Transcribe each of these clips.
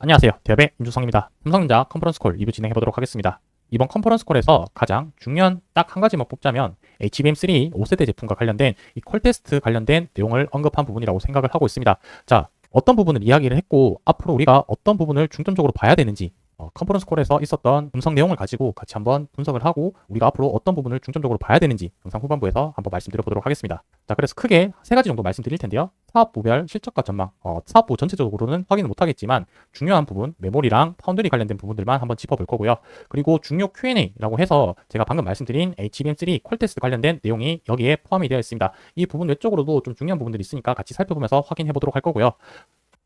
안녕하세요. 대업의 임주성입니다. 삼성전자 컨퍼런스 콜 리뷰 진행해 보도록 하겠습니다. 이번 컨퍼런스 콜에서 가장 중요한 딱 한 가지만 뽑자면 HBM3 5세대 제품과 관련된 이 콜 테스트 관련된 내용을 언급한 부분이라고 생각을 하고 있습니다. 자, 어떤 부분을 이야기를 했고 앞으로 우리가 어떤 부분을 중점적으로 봐야 되는지 컨퍼런스 콜에서 있었던 음성 내용을 가지고 같이 한번 분석을 하고 우리가 앞으로 어떤 부분을 중점적으로 봐야 되는지 영상 후반부에서 한번 말씀드려 보도록 하겠습니다. 자, 그래서 크게 세 가지 정도 말씀드릴 텐데요. 사업부별 실적과 전망, 사업부 전체적으로는 확인을 못하겠지만 중요한 부분, 메모리랑 파운드리 관련된 부분들만 한번 짚어볼 거고요. 그리고 중요 Q&A라고 해서 제가 방금 말씀드린 HBM3 콜 테스트 관련된 내용이 여기에 포함이 되어 있습니다. 이 부분 외적으로도 좀 중요한 부분들이 있으니까 같이 살펴보면서 확인해 보도록 할 거고요.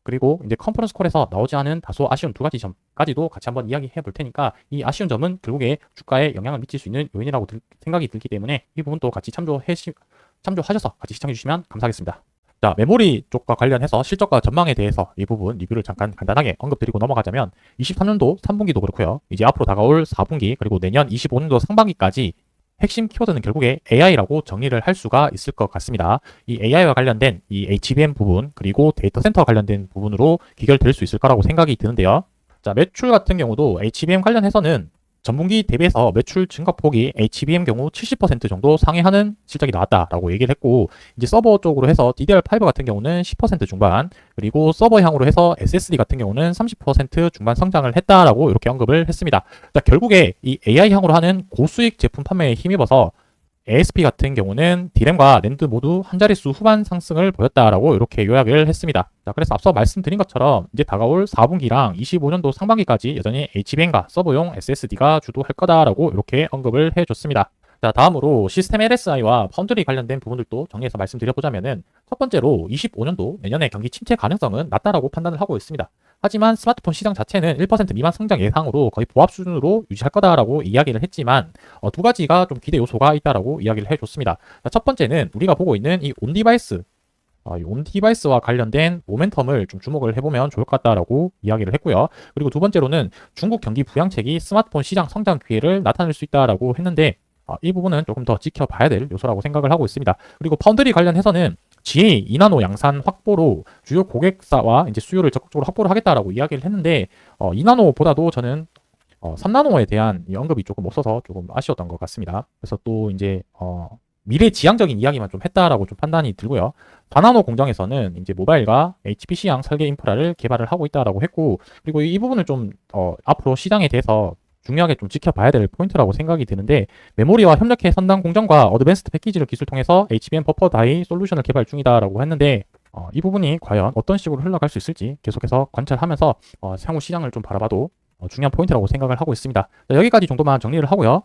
그리고 이제 컨퍼런스 콜에서 나오지 않은 다소 아쉬운 두 가지 점까지도 같이 한번 이야기해 볼 테니까 이 아쉬운 점은 결국에 주가에 영향을 미칠 수 있는 요인이라고 생각이 들기 때문에 이 부분도 같이 참조하셔서 같이 시청해 주시면 감사하겠습니다. 자, 메모리 쪽과 관련해서 실적과 전망에 대해서 이 부분 리뷰를 잠깐 간단하게 언급드리고 넘어가자면 23년도 3분기도 그렇고요. 이제 앞으로 다가올 4분기 그리고 내년 25년도 상반기까지 핵심 키워드는 결국에 AI라고 정의를 할 수가 있을 것 같습니다. 이 AI와 관련된 이 HBM 부분 그리고 데이터 센터와 관련된 부분으로 귀결될 수 있을 거라고 생각이 드는데요. 자, 매출 같은 경우도 HBM 관련해서는 전분기 대비해서 매출 증가폭이 HBM 경우 70% 정도 상회하는 실적이 나왔다라고 얘기를 했고, 이제 서버 쪽으로 해서 DDR5 같은 경우는 10% 중반, 그리고 서버향으로 해서 SSD 같은 경우는 30% 중반 성장을 했다라고 이렇게 언급을 했습니다. 자, 결국에 이 AI향으로 하는 고수익 제품 판매에 힘입어서 ASP 같은 경우는 D램과 랜드 모두 한 자릿수 후반 상승을 보였다라고 이렇게 요약을 했습니다. 자, 그래서 앞서 말씀드린 것처럼 이제 다가올 4분기랑 25년도 상반기까지 여전히 HBM과 서버용 SSD가 주도할 거다라고 이렇게 언급을 해줬습니다. 자, 다음으로 시스템 LSI와 파운드리 관련된 부분들도 정리해서 말씀드려보자면은 첫 번째로 25년도 내년에 경기 침체 가능성은 낮다라고 판단을 하고 있습니다. 하지만 스마트폰 시장 자체는 1% 미만 성장 예상으로 거의 보합 수준으로 유지할 거다라고 이야기를 했지만 두 가지가 좀 기대 요소가 있다라고 이야기를 해줬습니다. 자, 첫 번째는 우리가 보고 있는 이 온디바이스 이 온디바이스와 관련된 모멘텀을 좀 주목을 해보면 좋을 것 같다라고 이야기를 했고요. 그리고 두 번째로는 중국 경기 부양책이 스마트폰 시장 성장 기회를 나타낼 수 있다라고 했는데 이 부분은 조금 더 지켜봐야 될 요소라고 생각을 하고 있습니다. 그리고 파운드리 관련해서는 GA 2나노 양산 확보로 주요 고객사와 이제 수요를 적극적으로 확보를 하겠다라고 이야기를 했는데 2나노보다도 저는 3나노에 대한 이 언급이 조금 없어서 조금 아쉬웠던 것 같습니다. 그래서 또 이제 미래 지향적인 이야기만 좀 했다라고 좀 판단이 들고요. 4나노 공정에서는 이제 모바일과 HPC향 설계 인프라를 개발을 하고 있다라고 했고, 그리고 이 부분을 좀 앞으로 시장에 대해서 중요하게 좀 지켜봐야 될 포인트라고 생각이 드는데, 메모리와 협력해 선단 공정과 어드밴스드 패키지를 기술 통해서 HBM 버퍼 다이 솔루션을 개발 중이다라고 했는데 이 부분이 과연 어떤 식으로 흘러갈 수 있을지 계속해서 관찰하면서 향후 시장을 좀 바라봐도 중요한 포인트라고 생각을 하고 있습니다. 자, 여기까지 정도만 정리를 하고요.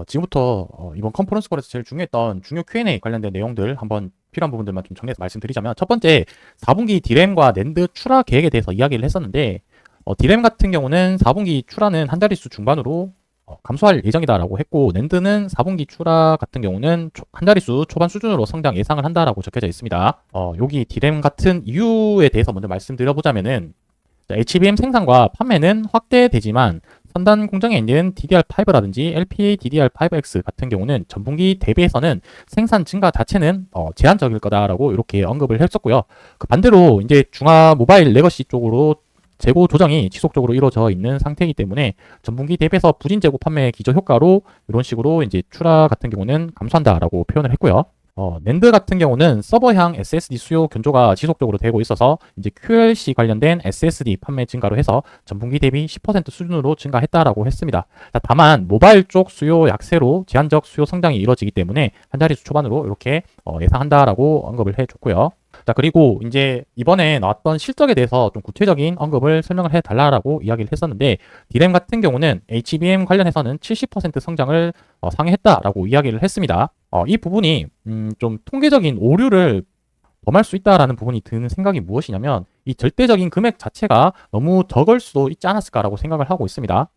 지금부터 이번 컨퍼런스 콜에서 제일 중요했던 중요 Q&A 관련된 내용들 한번 필요한 부분들만 좀 정리해서 말씀드리자면, 첫 번째 4분기 D램과 낸드 출하 계획에 대해서 이야기를 했었는데 D램 같은 경우는 4분기 출하는 한 자릿수 중반으로 감소할 예정이다라고 했고, 낸드는 4분기 출하 같은 경우는 한 자릿수 초반 수준으로 성장 예상을 한다라고 적혀져 있습니다. 여기 D램 같은 이유에 대해서 먼저 말씀드려보자면은 HBM 생산과 판매는 확대되지만 선단 공정에 있는 DDR5라든지 LPA DDR5X 같은 경우는 전분기 대비해서는 생산 증가 자체는 제한적일 거다라고 이렇게 언급을 했었고요. 그 반대로 이제 중화 모바일 레거시 쪽으로 재고 조정이 지속적으로 이루어져 있는 상태이기 때문에 전분기 대비해서 부진 재고 판매 기저 효과로 이런 식으로 이제 출하 같은 경우는 감소한다라고 표현을 했고요. 낸드 같은 경우는 서버향 SSD 수요 견조가 지속적으로 되고 있어서 이제 QLC 관련된 SSD 판매 증가로 해서 전분기 대비 10% 수준으로 증가했다라고 했습니다. 다만 모바일 쪽 수요 약세로 제한적 수요 성장이 이루어지기 때문에 한 자릿수 초반으로 이렇게 예상한다라고 언급을 해줬고요. 자, 그리고 이제 이번에 나왔던 실적에 대해서 좀 구체적인 언급을 설명을 해달라고 이야기를 했었는데, D램 같은 경우는 HBM 관련해서는 70% 성장을 상회했다라고 이야기를 했습니다. 이 부분이 좀 통계적인 오류를 범할 수 있다라는 부분이 드는 생각이 무엇이냐면, 이 절대적인 금액 자체가 너무 적을 수도 있지 않았을까라고 생각을 하고 있습니다.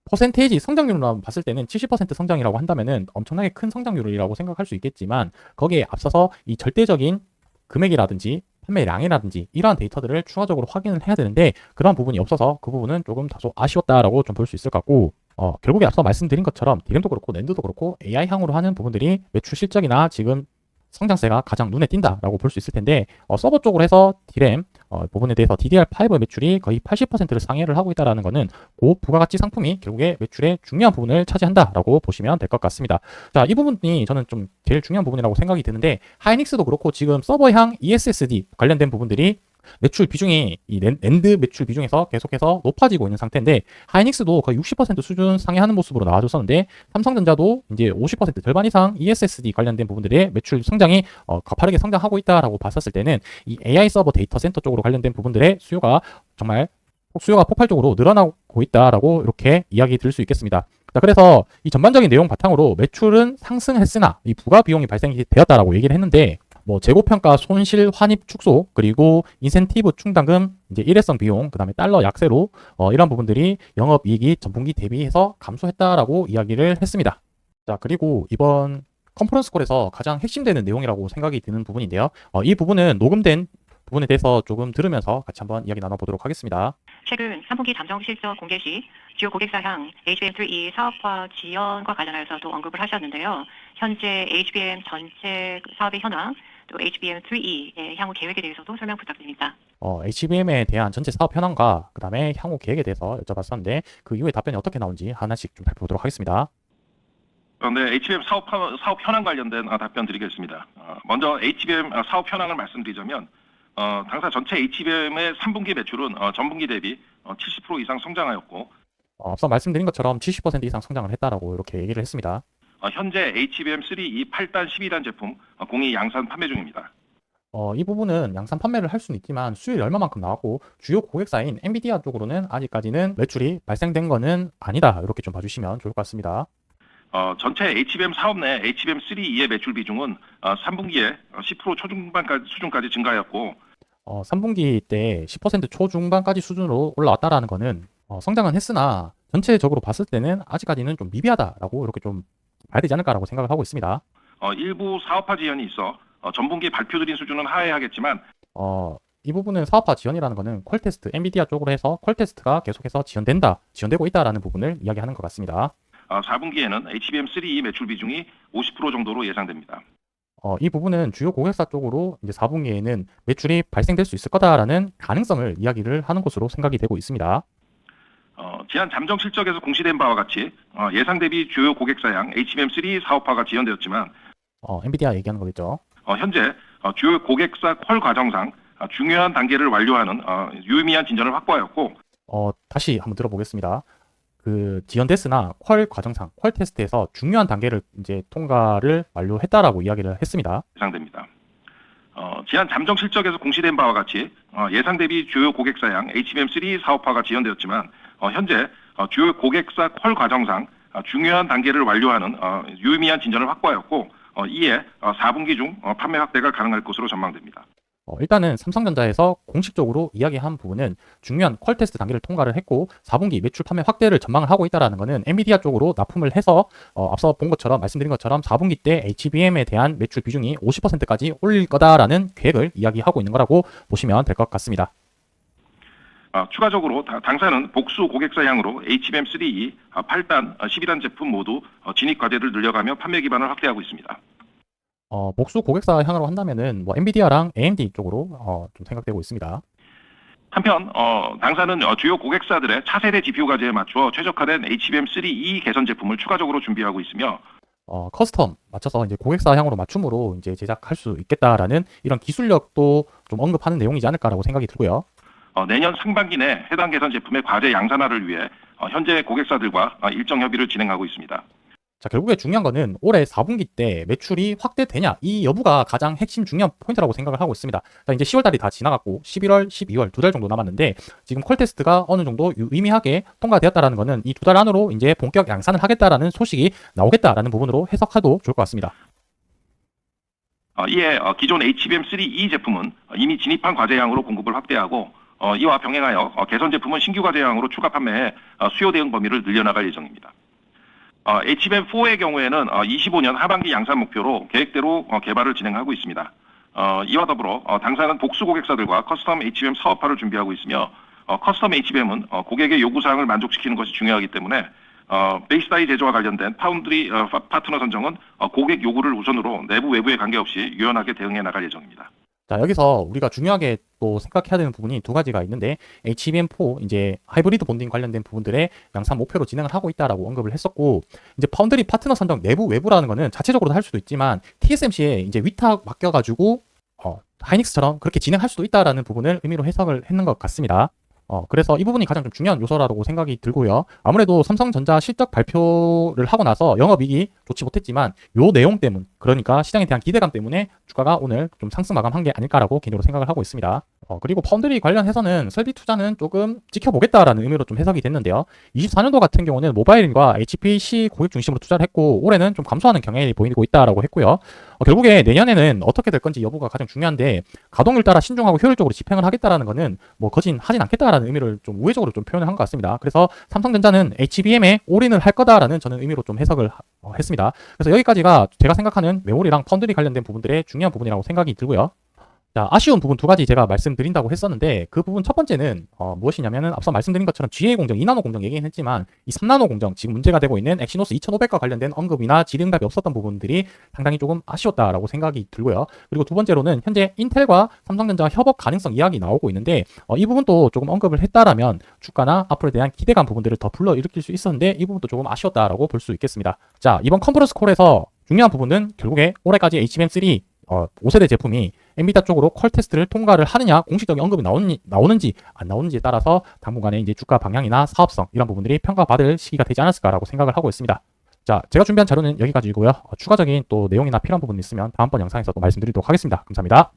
퍼센테이지 성장률로 봤을 때는 70% 성장이라고 한다면은 엄청나게 큰 성장률이라고 생각할 수 있겠지만, 거기에 앞서서 이 절대적인 금액이라든지 판매량이라든지 이러한 데이터들을 추가적으로 확인을 해야 되는데 그런 부분이 없어서 그 부분은 조금 다소 아쉬웠다라고 좀 볼 수 있을 것 같고, 결국에 앞서 말씀드린 것처럼 D램도 그렇고 낸드도 그렇고 AI향으로 하는 부분들이 매출 실적이나 지금 성장세가 가장 눈에 띈다라고 볼 수 있을 텐데 서버 쪽으로 해서 D램 부분에 대해서 DDR5 매출이 거의 80%를 상회를 하고 있다는 것은 고부가가치 상품이 결국에 매출의 중요한 부분을 차지한다라고 보시면 될 것 같습니다. 자, 이 부분이 저는 좀 제일 중요한 부분이라고 생각이 드는데 하이닉스도 그렇고 지금 서버향 ESSD 관련된 부분들이 매출 비중이 이 낸드 매출 비중에서 계속해서 높아지고 있는 상태인데 하이닉스도 거의 60% 수준 상회하는 모습으로 나와줬었는데 삼성전자도 이제 50% 절반 이상 ESSD 관련된 부분들의 매출 성장이 가파르게 성장하고 있다라고 봤었을 때는 이 AI 서버 데이터 센터 쪽으로 관련된 부분들의 수요가 정말 수요가 폭발적으로 늘어나고 있다라고 이렇게 이야기 드릴 수 있겠습니다. 자, 그래서 이 전반적인 내용 바탕으로 매출은 상승했으나 이 부가 비용이 발생이 되었다라고 얘기를 했는데 뭐 재고평가 손실 환입 축소 그리고 인센티브 충당금 이제 일회성 비용 그다음에 달러 약세로 이런 부분들이 영업이익이 전분기 대비해서 감소했다라고 이야기를 했습니다. 자, 그리고 이번 컨퍼런스 콜에서 가장 핵심되는 내용이라고 생각이 드는 부분인데요. 이 부분은 녹음된 부분에 대해서 조금 들으면서 같이 한번 이야기 나눠보도록 하겠습니다. 최근 3분기 잠정 실적 공개 시 주요 고객사향 HBM3E 사업화 지연과 관련하여서도 언급을 하셨는데요. 현재 HBM 전체 사업의 현황, 또 HBM3E의 향후 계획에 대해서도 설명 부탁드립니다. HBM에 대한 전체 사업 현황과 그 다음에 향후 계획에 대해서 여쭤봤었는데 그 이후에 답변이 어떻게 나온지 하나씩 좀 살펴보도록 하겠습니다. 네, HBM 사업 현황 관련된 답변 드리겠습니다. 먼저 HBM 사업 현황을 말씀드리자면 당사 전체 HBM의 3분기 매출은 전분기 대비 70% 이상 성장하였고 앞서 말씀드린 것처럼 70% 이상 성장을 했다라고 이렇게 얘기를 했습니다. 현재 HBM3E 8단, 12단 제품 공이 양산 판매 중입니다. 이 부분은 양산 판매를 할 수는 있지만 수율이 얼마만큼 나왔고 주요 고객사인 엔비디아 쪽으로는 아직까지는 매출이 발생된 거는 아니다. 이렇게 좀 봐주시면 좋을 것 같습니다. 전체 HBM 사업 내 HBM3E의 매출 비중은 3분기에 10% 초중반까지 수준까지 증가하였고 3분기 때 10% 초중반까지 수준으로 올라왔다라는 거는 성장은 했으나 전체적으로 봤을 때는 아직까지는 좀 미비하다라고 이렇게 좀 봐야 되지 않을까라고 생각을 하고 있습니다. 일부 사업화 지연이 있어 전분기 발표드린 수준은 하회하겠지만 이 부분은 사업화 지연이라는 거는 퀄테스트, 엔비디아 쪽으로 해서 퀄테스트가 계속해서 지연되고 있다라는 부분을 이야기하는 것 같습니다. 4분기에는 HBM3E 매출 비중이 50% 정도로 예상됩니다. 이 부분은 주요 고객사 쪽으로 이제 4분기에는 매출이 발생될 수 있을 거다라는 가능성을 이야기를 하는 것으로 생각이 되고 있습니다. 지난 잠정 실적에서 공시된 바와 같이 예상 대비 주요 고객사양 HBM3 사업화가 지연되었지만 엔비디아 얘기하는 거겠죠. 현재 주요 고객사 퀄 과정상 중요한 단계를 완료하는 유의미한 진전을 확보하였고 다시 한번 들어보겠습니다. 그 지연됐으나 퀄 과정상 퀄 테스트에서 중요한 단계를 이제 통과를 완료했다라고 이야기를 했습니다. 예상됩니다. 지난 잠정 실적에서 공시된 바와 같이 예상 대비 주요 고객사양 HBM3 사업화가 지연되었지만 현재 주요 고객사 퀄 과정상 중요한 단계를 완료하는 유의미한 진전을 확보하였고 이에 4분기 중 판매 확대가 가능할 것으로 전망됩니다. 일단은 삼성전자에서 공식적으로 이야기한 부분은 중요한 퀄 테스트 단계를 통과를 했고 4분기 매출 판매 확대를 전망을 하고 있다는 것은 엔비디아 쪽으로 납품을 해서 앞서 본 것처럼 말씀드린 것처럼 4분기 때 HBM에 대한 매출 비중이 50%까지 올릴 거다라는 계획을 이야기하고 있는 거라고 보시면 될 것 같습니다. 추가적으로 당사는 복수 고객사향으로 HBM3E 8단, 12단 제품 모두 진입 과제를 늘려가며 판매 기반을 확대하고 있습니다. 복수 고객사 향으로 한다면은 뭐 엔비디아랑 AMD 쪽으로 좀 생각되고 있습니다. 한편 당사는 주요 고객사들의 차세대 GPU 과제에 맞춰 최적화된 HBM3E 개선 제품을 추가적으로 준비하고 있으며 커스텀 맞춰서 이제 고객사 향으로 맞춤으로 이제 제작할 수 있겠다라는 이런 기술력도 좀 언급하는 내용이지 않을까라고 생각이 들고요. 내년 상반기 내 해당 개선 제품의 과제 양산화를 위해 현재 고객사들과 일정 협의를 진행하고 있습니다. 자, 결국에 중요한 거는 올해 4분기 때 매출이 확대되냐 이 여부가 가장 핵심 중요한 포인트라고 생각을 하고 있습니다. 자, 이제 10월달이 다 지나갔고 11월, 12월 두 달 정도 남았는데 지금 퀄 테스트가 어느 정도 유의미하게 통과되었다라는 거는 이 두 달 안으로 이제 본격 양산을 하겠다라는 소식이 나오겠다라는 부분으로 해석해도 좋을 것 같습니다. 이에 기존 HBM3E 제품은 이미 진입한 과제량으로 공급을 확대하고 이와 병행하여 개선 제품은 신규 과제량으로 추가 판매해 수요 대응 범위를 늘려나갈 예정입니다. HBM4의 경우에는 25년 하반기 양산 목표로 계획대로 개발을 진행하고 있습니다. 이와 더불어 당사는 복수 고객사들과 커스텀 HBM 사업화를 준비하고 있으며 커스텀 HBM은 고객의 요구사항을 만족시키는 것이 중요하기 때문에 베이스 다이 제조와 관련된 파운드리 파트너 선정은 고객 요구를 우선으로 내부 외부에 관계없이 유연하게 대응해 나갈 예정입니다. 자, 여기서 우리가 중요하게 또 생각해야 되는 부분이 두 가지가 있는데, HBM4 이제 하이브리드 본딩 관련된 부분들의 양산 목표로 진행을 하고 있다라고 언급을 했었고, 이제 파운드리 파트너 선정 내부 외부라는 거는 자체적으로도 할 수도 있지만 TSMC에 이제 위탁 맡겨가지고 하이닉스처럼 그렇게 진행할 수도 있다라는 부분을 의미로 해석을 했는 것 같습니다. 그래서 이 부분이 가장 좀 중요한 요소라고 생각이 들고요. 아무래도 삼성전자 실적 발표를 하고 나서 영업이익이 좋지 못했지만 요 내용 때문, 그러니까 시장에 대한 기대감 때문에 주가가 오늘 좀 상승 마감한 게 아닐까라고 개인적으로 생각을 하고 있습니다. 그리고 파운드리 관련해서는 설비 투자는 조금 지켜보겠다라는 의미로 좀 해석이 됐는데요. 24년도 같은 경우는 모바일과 HPC 고객 중심으로 투자를 했고 올해는 좀 감소하는 경향이 보이고 있다라고 했고요. 결국에 내년에는 어떻게 될 건지 여부가 가장 중요한데 가동률 따라 신중하고 효율적으로 집행을 하겠다라는 거는 뭐 거진하진 않겠다라는 의미를 좀 우회적으로 좀 표현을 한 것 같습니다. 그래서 삼성전자는 HBM에 올인을 할 거다라는 저는 의미로 좀 해석을 했습니다. 그래서 여기까지가 제가 생각하는 메모리랑 파운드리 관련된 부분들의 중요한 부분이라고 생각이 들고요. 자, 아쉬운 부분 두 가지 제가 말씀드린다고 했었는데 그 부분 첫 번째는 무엇이냐면은 앞서 말씀드린 것처럼 GA 공정, 2나노 공정 얘기는 했지만 이 3나노 공정 지금 문제가 되고 있는 엑시노스 2500과 관련된 언급이나 질의응답이 없었던 부분들이 상당히 조금 아쉬웠다라고 생각이 들고요. 그리고 두 번째로는 현재 인텔과 삼성전자 협업 가능성 이야기 나오고 있는데 이 부분도 조금 언급을 했다라면 주가나 앞으로에 대한 기대감 부분들을 더 불러일으킬 수 있었는데 이 부분도 조금 아쉬웠다라고 볼 수 있겠습니다. 자, 이번 컨퍼런스 콜에서 중요한 부분은 결국에 올해까지 HBM3 5세대 제품이 엔비디아 쪽으로 퀄 테스트를 통과를 하느냐, 공식적인 언급이 나오는지 안 나오는지에 따라서 당분간의 이제 주가 방향이나 사업성 이런 부분들이 평가받을 시기가 되지 않았을까라고 생각을 하고 있습니다. 자, 제가 준비한 자료는 여기까지이고요. 추가적인 또 내용이나 필요한 부분 있으면 다음번 영상에서 또 말씀드리도록 하겠습니다. 감사합니다.